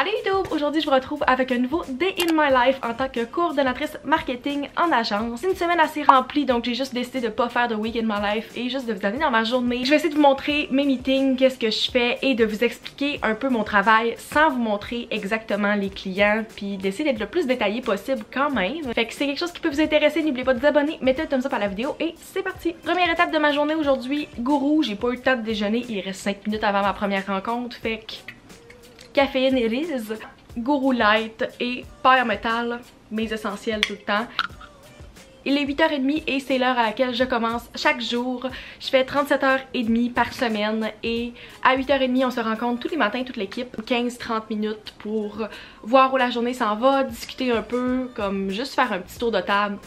Allez YouTube! Aujourd'hui je vous retrouve avec un nouveau Day in my life en tant que coordonnatrice marketing en agence. C'est une semaine assez remplie donc j'ai juste décidé de pas faire de week in my life et juste de vous donner dans ma journée. Je vais essayer de vous montrer mes meetings, qu'est-ce que je fais et de vous expliquer un peu mon travail sans vous montrer exactement les clients puis d'essayer d'être le plus détaillé possible quand même. Fait que c'est quelque chose qui peut vous intéresser, n'oubliez pas de vous abonner, mettez un thumbs up à la vidéo et c'est parti! Première étape de ma journée aujourd'hui, gourou, j'ai pas eu le temps de déjeuner, il reste 5 minutes avant ma première rencontre, fait que caféine et Riz, Gourou Light et paille en métal, mes essentiels tout le temps. Il est 8h30 et c'est l'heure à laquelle je commence chaque jour. Je fais 37h30 par semaine et à 8h30 on se rencontre tous les matins, toute l'équipe, 15-30 minutes pour voir où la journée s'en va, discuter un peu, comme juste faire un petit tour de table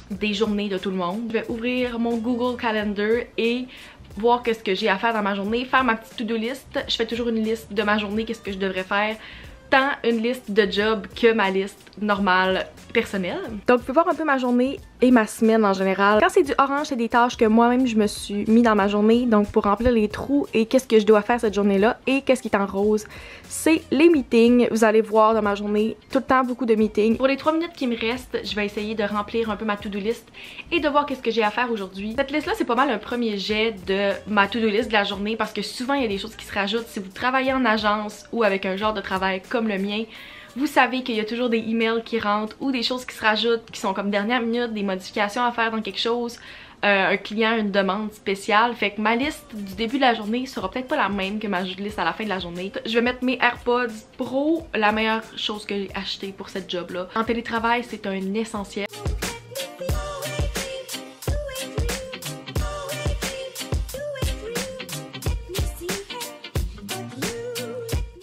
des journées de tout le monde. Je vais ouvrir mon Google Calendar et voir qu'est-ce que j'ai à faire dans ma journée, faire ma petite to-do list. Je fais toujours une liste de ma journée, qu'est-ce que je devrais faire, tant une liste de job que ma liste normale personnelle. Donc vous pouvez voir un peu ma journée et ma semaine en général. Quand c'est du orange, c'est des tâches que moi-même je me suis mis dans ma journée, donc pour remplir les trous et qu'est-ce que je dois faire cette journée-là. Et qu'est-ce qui est en rose, c'est les meetings. Vous allez voir dans ma journée tout le temps beaucoup de meetings. Pour les 3 minutes qui me restent, je vais essayer de remplir un peu ma to-do list et de voir qu'est-ce que j'ai à faire aujourd'hui. Cette liste-là, c'est pas mal un premier jet de ma to-do list de la journée parce que souvent il y a des choses qui se rajoutent. Si vous travaillez en agence ou avec un genre de travail comme le mien, vous savez qu'il y a toujours des emails qui rentrent ou des choses qui se rajoutent qui sont comme dernière minute, des modifications à faire dans quelque chose, un client, une demande spéciale. Fait que ma liste du début de la journée sera peut-être pas la même que ma liste à la fin de la journée. Je vais mettre mes AirPods Pro, la meilleure chose que j'ai achetée pour cette job-là. En télétravail, c'est un essentiel.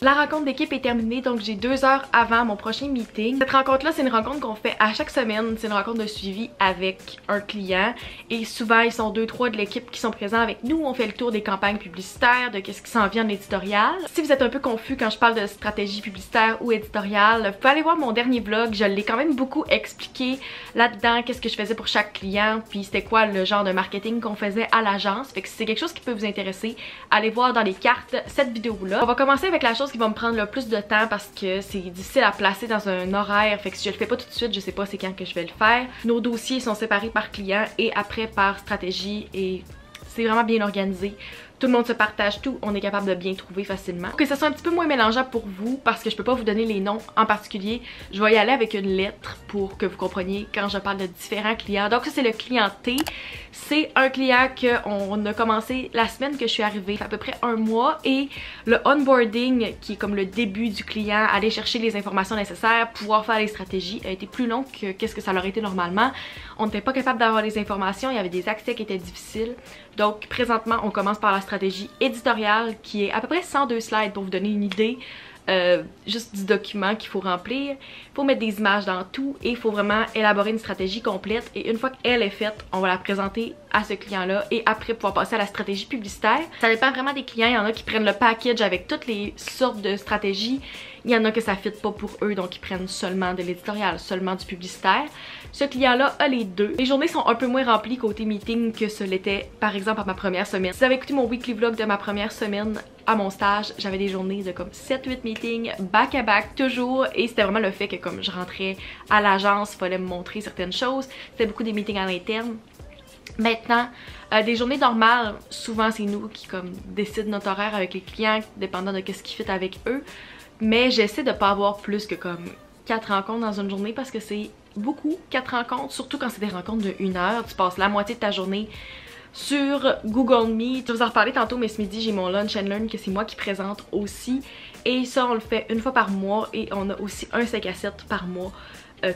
La rencontre d'équipe est terminée, donc j'ai 2 heures avant mon prochain meeting. Cette rencontre-là, c'est une rencontre qu'on fait à chaque semaine. C'est une rencontre de suivi avec un client. Et souvent, ils sont 2-3 de l'équipe qui sont présents avec nous. On fait le tour des campagnes publicitaires, de qu'est-ce qui s'en vient en éditorial. Si vous êtes un peu confus quand je parle de stratégie publicitaire ou éditoriale, vous pouvez aller voir mon dernier vlog. Je l'ai quand même beaucoup expliqué là-dedans, qu'est-ce que je faisais pour chaque client, puis c'était quoi le genre de marketing qu'on faisait à l'agence. Fait que si c'est quelque chose qui peut vous intéresser, allez voir dans les cartes cette vidéo-là. On va commencer avec la chose qui va me prendre le plus de temps parce que c'est difficile à placer dans un horaire, fait que si je le fais pas tout de suite, je sais pas c'est quand que je vais le faire. Nos dossiers sont séparés par client et après par stratégie et c'est vraiment bien organisé. Tout le monde se partage tout, on est capable de bien trouver facilement. Pour que ça soit un petit peu moins mélangeable pour vous, parce que je peux pas vous donner les noms en particulier, je vais y aller avec une lettre pour que vous compreniez quand je parle de différents clients. Donc ça c'est le client T. C'est un client qu'on a commencé la semaine que je suis arrivée, à peu près 1 mois, et le onboarding, qui est comme le début du client, aller chercher les informations nécessaires, pouvoir faire les stratégies, a été plus long que qu'est-ce que ça leur été normalement. On n'était pas capable d'avoir les informations, il y avait des accès qui étaient difficiles. Donc présentement, on commence par la stratégie éditoriale qui est à peu près 102 slides pour vous donner une idée. Juste du document qu'il faut remplir. Il faut mettre des images dans tout et il faut vraiment élaborer une stratégie complète. Et une fois qu'elle est faite, on va la présenter à ce client-là et après pouvoir passer à la stratégie publicitaire. Ça dépend vraiment des clients. Il y en a qui prennent le package avec toutes les sortes de stratégies. Il y en a que ça ne fit pas pour eux, donc ils prennent seulement de l'éditorial, seulement du publicitaire. Ce client-là a les deux. Les journées sont un peu moins remplies côté meeting que ce l'était par exemple à ma première semaine. Si vous avez écouté mon weekly vlog de ma première semaine à mon stage, j'avais des journées de comme 7-8 meetings back à back toujours et c'était vraiment le fait que comme je rentrais à l'agence, il fallait me montrer certaines choses. C'était beaucoup des meetings à l'interne. Maintenant, des journées normales, souvent c'est nous qui comme décident notre horaire avec les clients, dépendant de ce qui fit avec eux. Mais j'essaie de pas avoir plus que comme 4 rencontres dans une journée parce que c'est beaucoup 4 rencontres, surtout quand c'est des rencontres de 1 heure. Tu passes la moitié de ta journée sur Google Meet. Je vais vous en reparler tantôt, mais ce midi j'ai mon Lunch and Learn que c'est moi qui présente aussi. Et ça on le fait une fois par mois et on a aussi un 5 à 7 par mois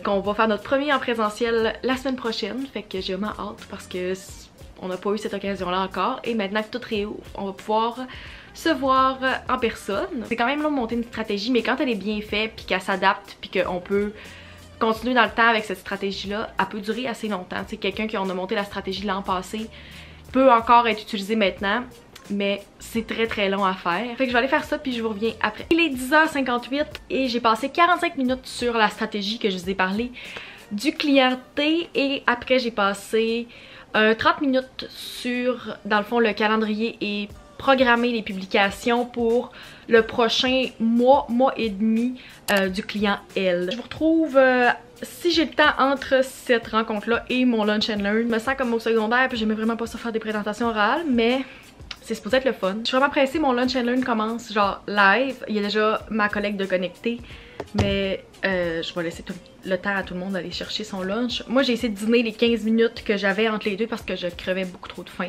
qu'on va faire notre premier en présentiel la semaine prochaine. Fait que j'ai vraiment hâte parce que on n'a pas eu cette occasion-là encore. Et maintenant que tout réouvre, on va pouvoir se voir en personne. C'est quand même long de monter une stratégie, mais quand elle est bien faite, puis qu'elle s'adapte, puis qu'on peut continuer dans le temps avec cette stratégie-là, elle peut durer assez longtemps. C'est quelqu'un qui en a monté la stratégie l'an passé peut encore être utilisé maintenant, mais c'est très long à faire. Fait que je vais aller faire ça puis je vous reviens après. Il est 10h58 et j'ai passé 45 minutes sur la stratégie que je vous ai parlé du client T et après j'ai passé 30 minutes sur, dans le fond, le calendrier et programmer les publications pour le prochain mois et demi du client L. Je vous retrouve si j'ai le temps entre cette rencontre-là et mon lunch and learn. Je me sens comme au secondaire puis j'aimais vraiment pas ça faire des présentations orales, mais c'est supposé être le fun. Je suis vraiment pressée, mon lunch and learn commence genre live. Il y a déjà ma collègue de connecter, mais je vais laisser le temps à tout le monde d'aller chercher son lunch. Moi j'ai essayé de dîner les 15 minutes que j'avais entre les deux parce que je crevais beaucoup trop de faim.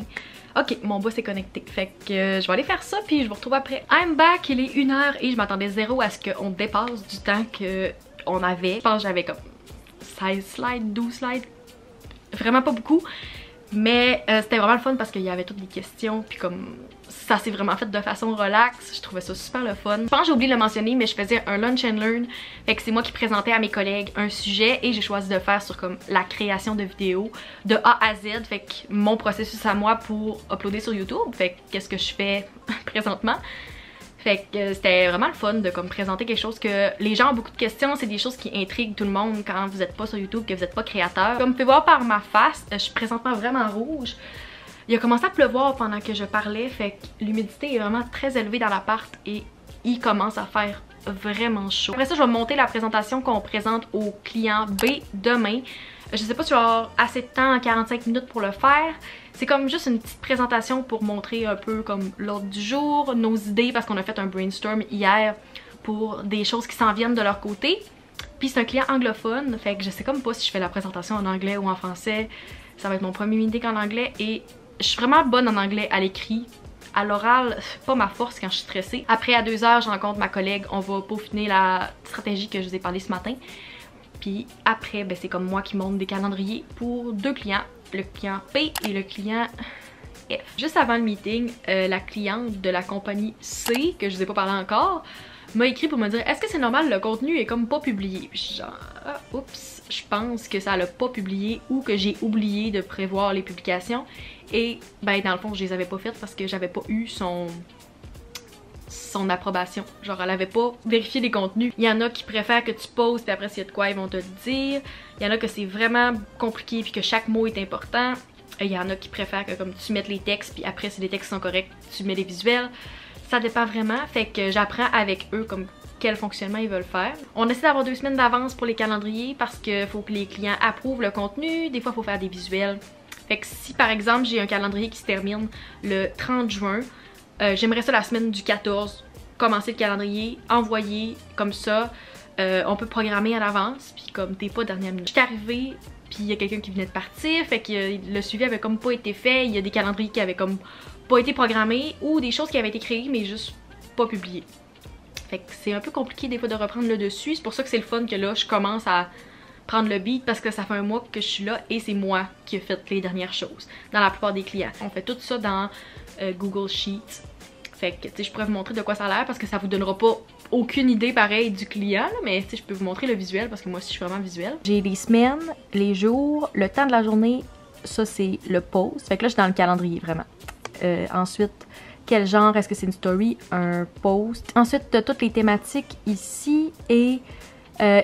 Ok, mon boss est connecté, fait que je vais aller faire ça puis je vous retrouve après. I'm back, il est 1h et je m'attendais zéro à ce qu'on dépasse du temps qu'on avait. Je pense que j'avais comme 16 slides, 12 slides, vraiment pas beaucoup. Mais c'était vraiment le fun parce qu'il y avait toutes les questions puis comme ça s'est vraiment fait de façon relax. Je trouvais ça super le fun. Je pense que j'ai oublié de le mentionner mais je faisais un lunch and learn. Fait que c'est moi qui présentais à mes collègues un sujet et j'ai choisi de faire sur comme la création de vidéos de A à Z. Fait que mon processus à moi pour uploader sur YouTube. Fait que qu'est-ce que je fais présentement. Fait que c'était vraiment le fun de comme présenter quelque chose que les gens ont beaucoup de questions, c'est des choses qui intriguent tout le monde quand vous n'êtes pas sur YouTube, que vous n'êtes pas créateur. Comme vous pouvez voir par ma face, je suis présentement vraiment rouge. Il a commencé à pleuvoir pendant que je parlais, fait que l'humidité est vraiment très élevée dans l'appart et il commence à faire vraiment chaud. Après ça, je vais monter la présentation qu'on présente au client B demain. Je sais pas si je vais avoir assez de temps en 45 minutes pour le faire. C'est comme juste une petite présentation pour montrer un peu comme l'ordre du jour, nos idées parce qu'on a fait un brainstorm hier pour des choses qui s'en viennent de leur côté. Puis c'est un client anglophone, fait que je sais comme pas si je fais la présentation en anglais ou en français. Ça va être mon premier meeting en anglais et je suis vraiment bonne en anglais à l'écrit. À l'oral, c'est pas ma force quand je suis stressée. Après à 2h, je rencontre ma collègue, on va peaufiner la stratégie que je vous ai parlé ce matin. Puis après, ben, c'est comme moi qui monte des calendriers pour deux clients, le client P et le client F. Juste avant le meeting, la cliente de la compagnie C, que je vous ai pas parlé encore, m'a écrit pour me dire est-ce que c'est normal, le contenu est comme pas publié. Puis je suis genre oups, je pense que ça l'a pas publié ou que j'ai oublié de prévoir les publications. Et ben dans le fond je les avais pas faites parce que j'avais pas eu son approbation. Genre elle avait pas vérifié les contenus. Il y en a qui préfèrent que tu poses puis après s'il y a de quoi ils vont te le dire. Il y en a que c'est vraiment compliqué puis que chaque mot est important. Il y en a qui préfèrent que comme tu mettes les textes puis après si les textes sont corrects tu mets les visuels. Ça dépend vraiment, fait que j'apprends avec eux comme quel fonctionnement ils veulent faire. On essaie d'avoir 2 semaines d'avance pour les calendriers parce qu'il faut que les clients approuvent le contenu. Des fois il faut faire des visuels. Fait que si par exemple j'ai un calendrier qui se termine le 30 juin, j'aimerais ça la semaine du 14, commencer le calendrier, envoyer comme ça. On peut programmer à l'avance, puis comme t'es pas dernière minute. Je suis arrivée, puis il y a quelqu'un qui venait de partir, fait que le suivi avait comme pas été fait. Il y a des calendriers qui avaient comme pas été programmés ou des choses qui avaient été créées mais juste pas publiées. Fait que c'est un peu compliqué des fois de reprendre le dessus. C'est pour ça que c'est le fun que là je commence à prendre le beat parce que ça fait un mois que je suis là et c'est moi qui ai fait les dernières choses dans la plupart des clients. On fait tout ça dans Google Sheets. Fait que tu sais je pourrais vous montrer de quoi ça a l'air parce que ça vous donnera pas aucune idée pareil du client là, mais tu sais je peux vous montrer le visuel parce que moi aussi je suis vraiment visuelle. J'ai les semaines, les jours, le temps de la journée, ça c'est le post. Fait que là je suis dans le calendrier vraiment. Ensuite, quel genre, est-ce que c'est une story, un post. Ensuite, tu as toutes les thématiques ici et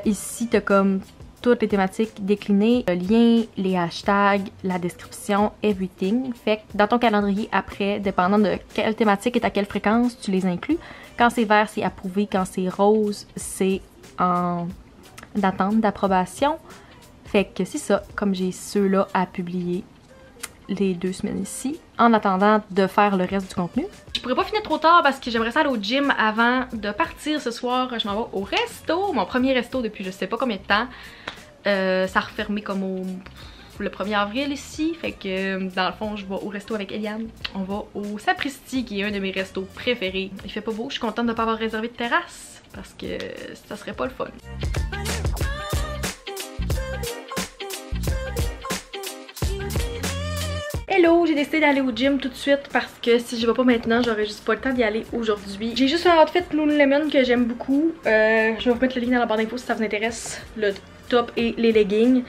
ici, tu as comme toutes les thématiques déclinées, le lien, les hashtags, la description, everything. Fait que dans ton calendrier, après, dépendant de quelle thématique et à quelle fréquence, tu les inclus. Quand c'est vert, c'est approuvé. Quand c'est rose, c'est en attente d'approbation. Fait que c'est ça, comme j'ai ceux-là à publier les 2 semaines ici, en attendant de faire le reste du contenu. Je pourrais pas finir trop tard parce que j'aimerais ça aller au gym avant de partir ce soir. Je m'en vais au resto, mon premier resto depuis je sais pas combien de temps. Ça a refermé comme le 1er avril ici, fait que dans le fond je vais au resto avec Eliane. On va au Sapristi qui est un de mes restos préférés. Il fait pas beau, je suis contente de pas avoir réservé de terrasse parce que ça serait pas le fun. Hello, j'ai décidé d'aller au gym tout de suite parce que si je vais pas maintenant, j'aurais juste pas le temps d'y aller aujourd'hui. J'ai juste un outfit Lululemon que j'aime beaucoup. Je vais vous mettre le lien dans la barre d'infos si ça vous intéresse. Le top et les leggings.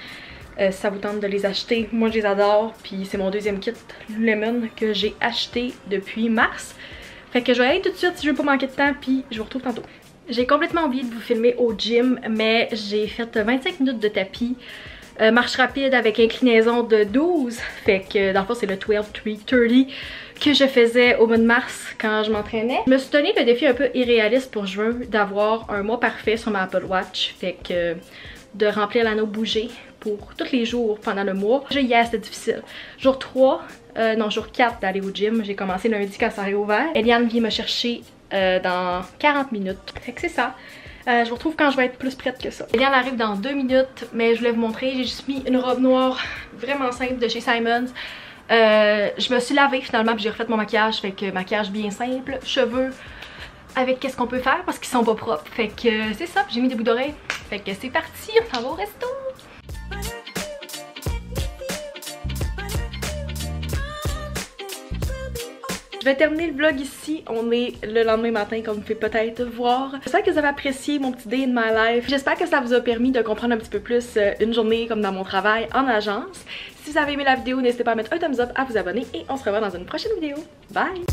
Si ça vous tente de les acheter, moi je les adore. Puis c'est mon 2e kit Lululemon que j'ai acheté depuis mars. Fait que je vais aller tout de suite si je veux pas manquer de temps, puis je vous retrouve tantôt. J'ai complètement oublié de vous filmer au gym, mais j'ai fait 25 minutes de tapis. marche rapide avec inclinaison de 12. Fait que dans le fond c'est le 12-3-30 que je faisais au mois de mars quand je m'entraînais. Je me suis donné le défi un peu irréaliste pour juin d'avoir un mois parfait sur ma Apple Watch. Fait que de remplir l'anneau bougé pour tous les jours pendant le mois. Hier c'était difficile. Jour 3, non jour 4 d'aller au gym. J'ai commencé lundi quand ça a réouvert. Eliane vient me chercher dans 40 minutes. Fait que c'est ça. Je vous retrouve quand je vais être plus prête que ça. Eliane arrive dans 2 minutes, mais je voulais vous montrer. J'ai juste mis une robe noire vraiment simple de chez Simons. Je me suis lavée finalement puis j'ai refait mon maquillage. Fait que maquillage bien simple, cheveux avec qu'est-ce qu'on peut faire parce qu'ils sont pas propres. Fait que c'est ça, j'ai mis des boucles d'oreilles. Fait que c'est parti, on s'en va au resto. Je vais terminer le vlog ici, on est le lendemain matin comme vous pouvez peut-être voir. J'espère que vous avez apprécié mon petit day in my life. J'espère que ça vous a permis de comprendre un petit peu plus une journée comme dans mon travail en agence. Si vous avez aimé la vidéo, n'hésitez pas à mettre un thumbs up, à vous abonner et on se revoit dans une prochaine vidéo. Bye!